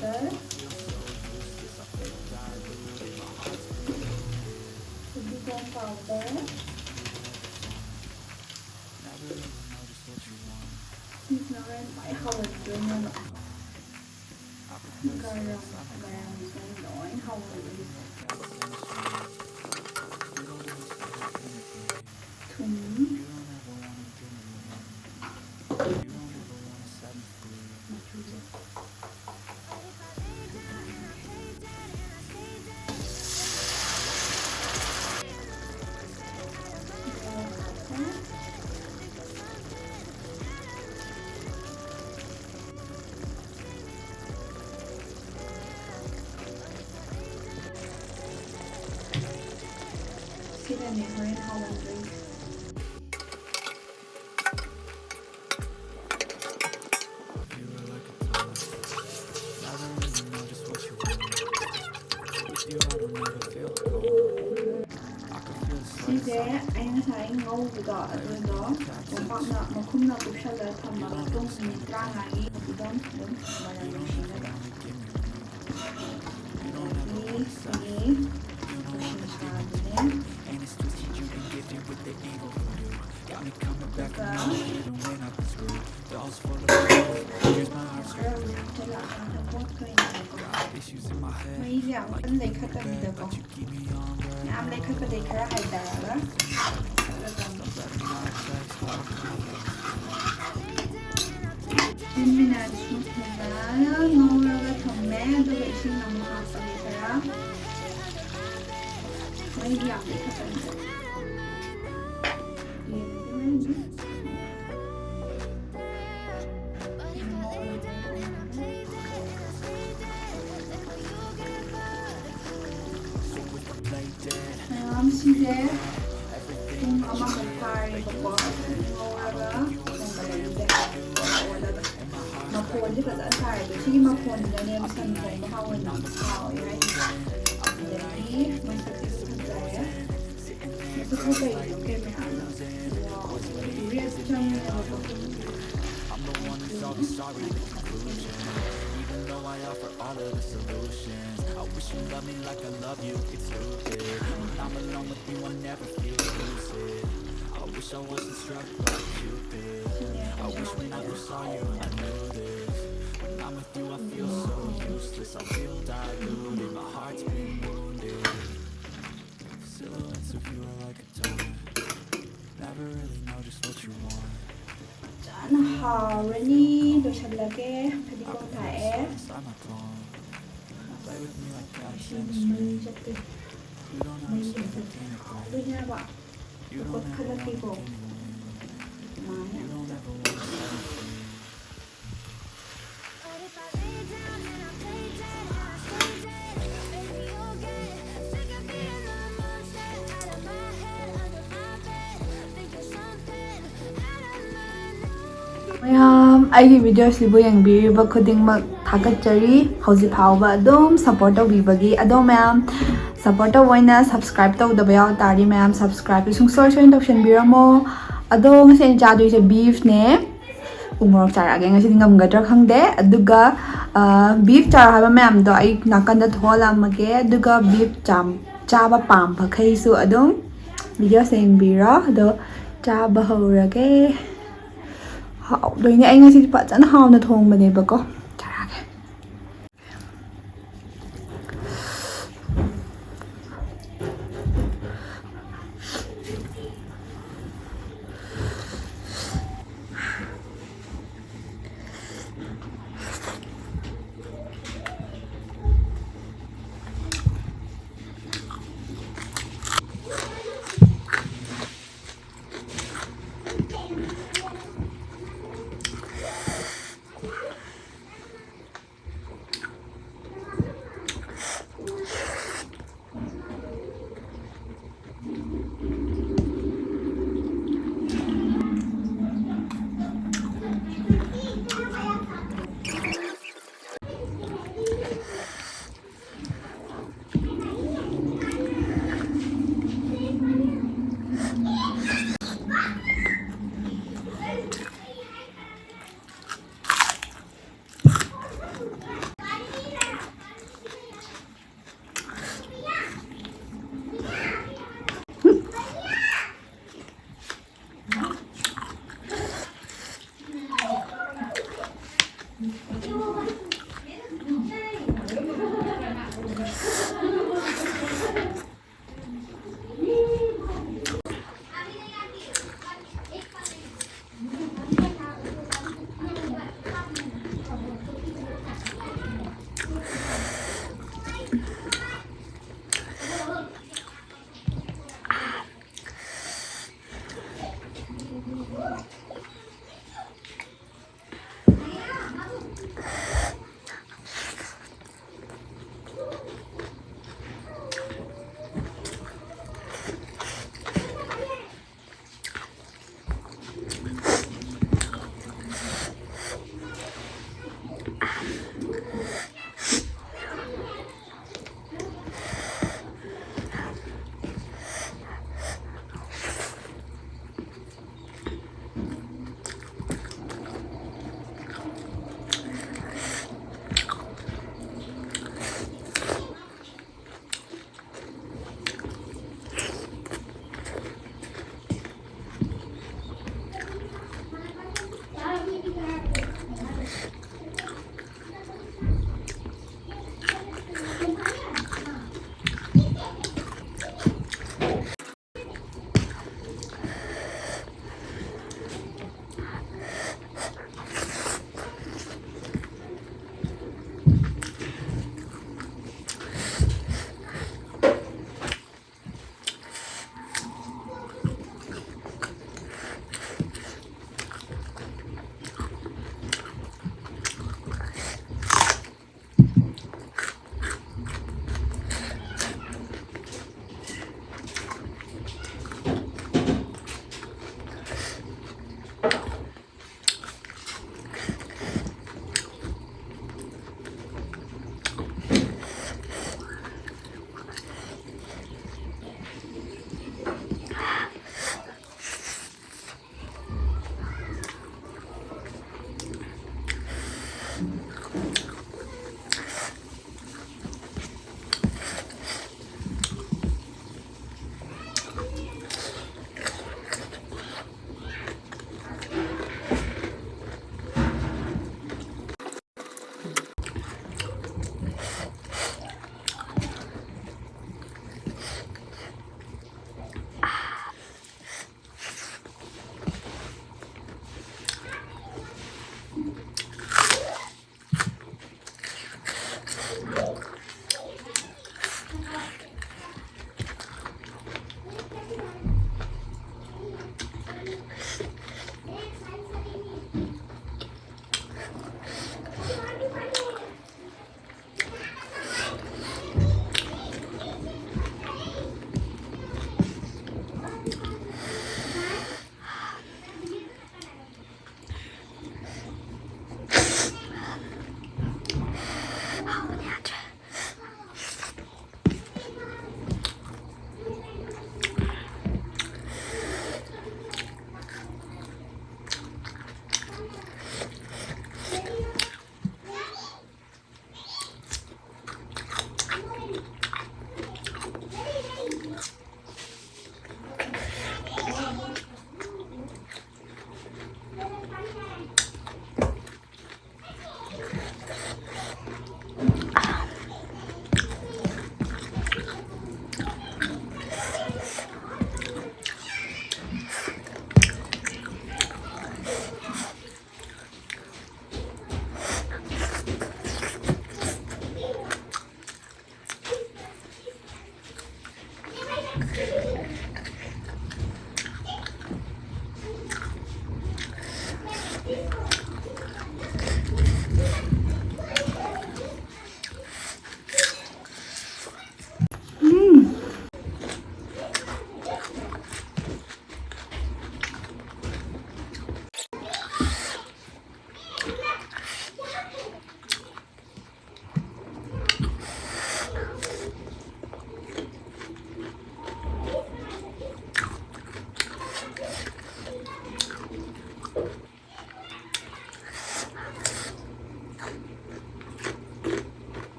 powder, silicone powder, nó lên phải hầu cho nên là garam sẽ nổi hầu thùng 시간이 흐린 하원들 시제 anh thấy ngâu đó rồi đó một bạn nọ mà không nào cũng sẽ lấy thầm mà tung mình ra ngay thì đó đúng mà là mình xin đó đi mấy dạo anh lấy khát cần được không? Em lấy khát cần để khá hay đà đó. Mình là chút đá ngô ra cái thùng mẹ tôi vệ sinh làm một hạt sợi khá. Mấy dạo lấy khát cần được. 시제 엄마가 파이 먹고 ngồi mà phồn chứ cả dẫn xài từ khi mà phồn thì anh em sân thấy nó hao mình nóng xào như này đấy mình sẽ thử thằng đấy nó sẽ không đầy ok mình ăn được riêng trong nhà một I offer all of the solutions. I wish you loved me like I love you. It's stupid. When I'm alone with you, I never feel lucid. I wish I wasn't struck by Cupid. I wish when I first saw you, I knew this. When I'm with you, I feel so useless. I feel diluted. My heart's been wounded. Silhouettes of you are like a toy. Never really know just what you want. Nó hò rồi đi đồ sạch là cái phải đi con thẻ mình chụp đi mình chụp đi nha bạn có khá là kỳ cổ ꯑꯩꯒꯤ ꯚꯤꯗꯤꯑꯣꯁꯤꯕꯨ ꯌꯦꯡꯕꯤꯔꯤꯕ ꯈꯨꯗꯤꯡꯃꯛ ꯊꯥꯒꯠꯆꯔꯤ ꯍꯧꯖꯤꯛ ꯐꯥꯎꯕ ꯑꯗꯨꯝ support ꯇꯧꯕꯤꯕꯒꯤ ꯑꯗꯣ ꯃꯌꯥꯝ support ꯇꯧꯕ ꯑꯣꯏꯅ ꯁꯕꯁꯀ꯭ꯔꯥꯏꯕ ꯇꯧꯗꯕ ꯌꯥꯎ ꯇꯥꯔꯗꯤ ꯃꯌꯥꯝ ꯁꯕꯁꯀ꯭ꯔꯥꯏꯕ ꯁꯨꯡꯁꯣꯏ ꯁꯣꯏꯅ ꯇꯧꯁꯟꯕꯤꯔꯝꯃꯣ ꯑꯗꯣ ꯉꯁꯤ ꯑꯩꯅ ꯆꯥꯗꯣꯏꯁꯦ ꯕꯤꯐꯅꯦ ꯎꯃꯣꯔꯣꯛ ꯆꯥꯔꯛꯑꯒꯦ ꯉꯁꯤꯗꯤ ꯉꯝꯒꯗ꯭ꯔꯥ ꯈꯪꯗꯦ ꯑꯗꯨꯒ ꯕꯤꯐ ꯆꯥꯔꯣ ꯍꯥꯏꯕ ꯃꯌꯥꯝꯗꯣ ꯑꯩ ꯅꯥꯀꯟꯗ ꯊꯣꯛꯍꯜꯂꯝꯃꯒꯦ ꯑꯗꯨꯒ ꯕꯤꯐ ꯆꯥꯕ ꯄꯥꯝꯕꯈꯩꯁꯨ ꯑꯗꯨꯝ ꯚꯤꯗꯤꯑꯣꯁꯦ ꯌꯦꯡꯕꯤꯔꯣ ꯑꯗꯣ ꯆꯥꯕ ꯍꯧꯔꯒꯦ 하우도이네 ꯑꯩ ꯉꯁꯤꯗꯤ ꯐꯖꯅ 하우나ꯊꯣꯡꯕꯅꯦꯕꯀꯣ 잘하게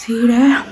Sire.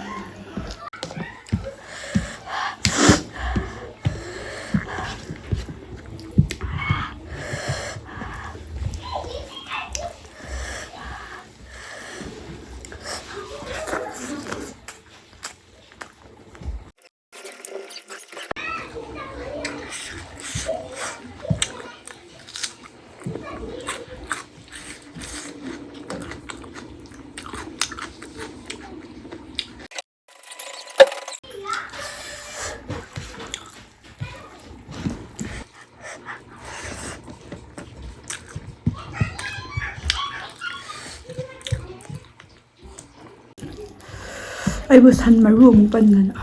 Aibu san maru amuk pandana.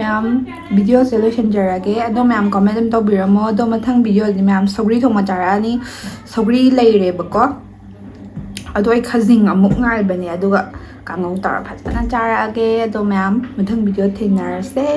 ꯃꯌꯥꯝ ꯚꯤꯗꯤꯑꯣꯁꯦ ꯂꯣꯏꯁꯤꯟꯖꯔꯒꯦ ꯑꯗꯣ ꯃꯌꯥꯝ ꯀꯣꯃꯦꯟ ꯑꯗꯨꯝ ꯇꯧꯕꯤꯔꯝꯃꯣ ꯑꯗꯣ ꯃꯊꯪ ꯚꯤꯗꯤꯑꯣꯗꯤ ꯃꯌꯥꯝ ꯁꯧꯒ꯭ꯔꯤ ꯊꯣꯡꯕ ꯆꯥꯔꯛꯑꯅꯤ ꯁꯧꯒ꯭ꯔꯤ ꯂꯩꯔꯦꯕꯀꯣ ꯑꯗꯣ ꯑꯩ ꯈꯖꯤꯡ ꯑꯃꯨꯛ ꯉꯥꯏꯕꯅꯦ ꯑꯗꯨꯒ ꯀꯥꯡꯉꯧ ꯇꯧꯔ ꯐꯖꯅ ꯆꯥꯔꯛꯑꯒꯦ ꯑꯗꯣ ꯃꯌꯥꯝ ꯃꯊꯪ ꯚꯤꯗꯤꯑꯣ ꯊꯦꯡꯅꯔꯁꯦ